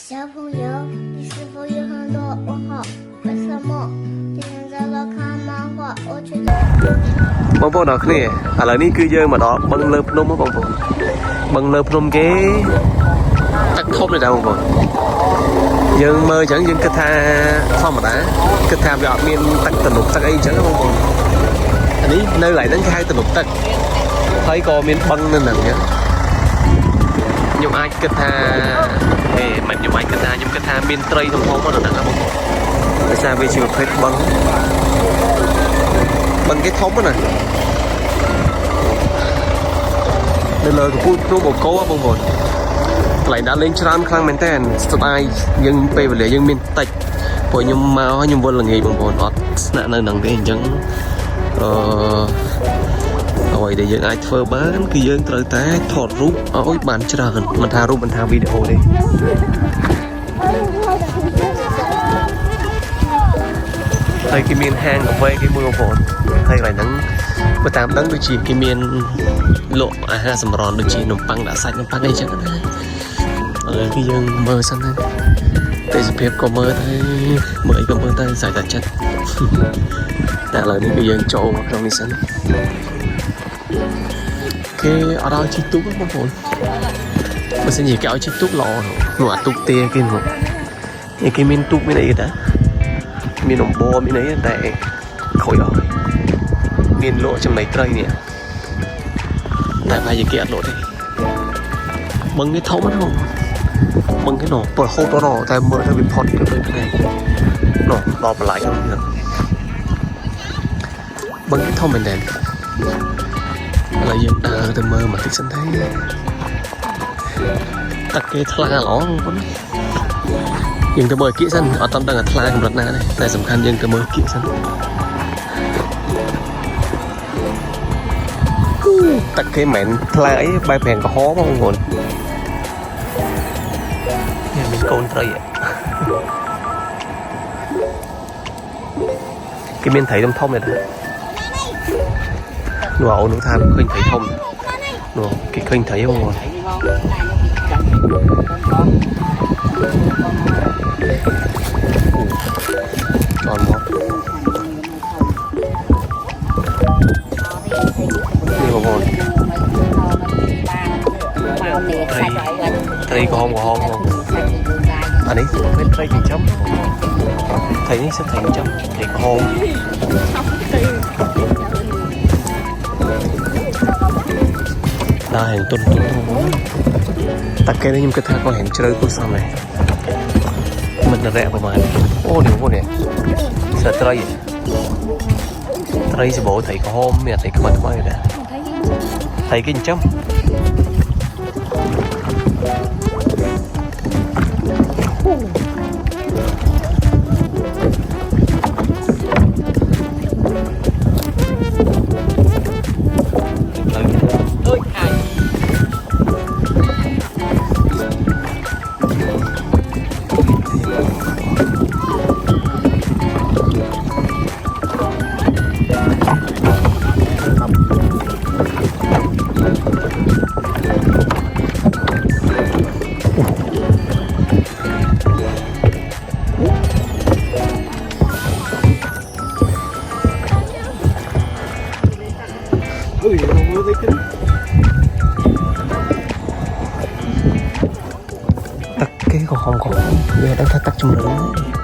小朋友，你是否有很多问号？为什么今天在这看漫画？我觉得。បងប្អូនអរគ្នាឥឡូវនេះគឺយើងមកដល់បឹងលើភ្នំបងប្អូនបឹងលើភ្នំគេទឹកធំនេះដែរបងប្អូនយើងមើលអញ្ចឹងយើងគិតថាធម្មតាគិតថាវាអត់មានទឹកទំនប់ទឹកអីអញ្ចឹងបងប្អូនអានេះនៅកន្លែងហ្នឹងគេហៅទំនប់ទឹកហើយក៏មានបឹងនៅហ្នឹងអញ្ចឹងខ្ញុំអាចគិតថាមិនខ្ញុំអាចគិតថាខ្ញុំគិតថាមានត្រីធំៗនៅហ្នឹងបងប្អូនដោយសារវាជាប្រភេទបឹងគេធំណាស់នៅលើកំពូលភ្នំបូកគោបងប្អូនកន្លែងដើរលេងច្រើនខ្លាំងមែនតើស្ដាយយើងពេលវេលាយើងមានតិចព្រោះខ្ញុំមកខ្ញុំវិលល្ងាចបងប្អូនអត់ស្នាក់នៅនឹងទេអញ្ចឹងអ្វីដែលយើងអាចធ្វើបានគឺយើងត្រូវតែថតរូបឲ្យបានច្រើនមិនថារូបមិនថាវីដេអូទេហើយគេមានហាងកាហ្វេគេមួយបងប្អូនហើយកន្លែងហ្នឹងបើតាមដឹងដូចជាគេមានលក់អាហារសម្រន់ដូចជានំប៉័ងដាក់សាច់នំប៉័ងអីចឹងណាហើយគឺយើងមើលសិនណាទេសភាពក៏មើលទៅមើលអីក៏មើលទៅសាច់តែចិត្តតែឥឡូវនេះគឺយើងចូលមកក្នុងនេះសិនគេអត់ឲ្យជីទូកបងប្អូនបើសិនជាគេឲ្យជីទូកល្អនោះអាទូកទេគេនោះគេមានទូកមានអីគេតាមានដំបូលមានអីតែខូចអស់មានលក់ចំណីត្រីនេះតែប្រហែលជាគេអត់លក់ទេបឹងនេះធំណាស់បឹងនេះនោះប្រហូតដល់តែមើលទៅវាផុតទៅពេលផ្នែកនោះដល់បន្លាយហ្នឹងបឹងនេះធំមែនតើឥឡូវយើងដើរទៅមើលមកតិចសិនទេទឹកគេថ្លាល្អបងប្អូនយើងទៅមើលគៀកសិនអត់ដឹងថាថ្លាកម្រិតណាទេតែសំខាន់យើងទៅមើលគៀកសិនទឹកគេមិនមែនថ្លាអីបែបប្រាំងក្រហមបងប្អូននេះមានកូនត្រីគេមានត្រីធំៗទេនោះអូននោះថាឃើញត្រីធំនោះគេឃើញត្រីបងប្អូនចន់មកនេះបងប្អូនត្រីក្រហមអានេះប្រភេទត្រីចិញ្ចឹមត្រីនេះសិតត្រីចិញ្ចឹមត្រីក្រហមដែរទុនតែគេនេះខ្ញុំគិតថាក៏ហែងជ្រៅគួរសមដែរមិនរែកប្រហែលអូនេះបងប្អូននេះសិតត្រីសបោត្រីក្រហមមានត្រីខ្មៅដែរត្រីគេចិញ្ចឹមទឹកគេក៏ហមវាដឹងថាទឹកជំនឿ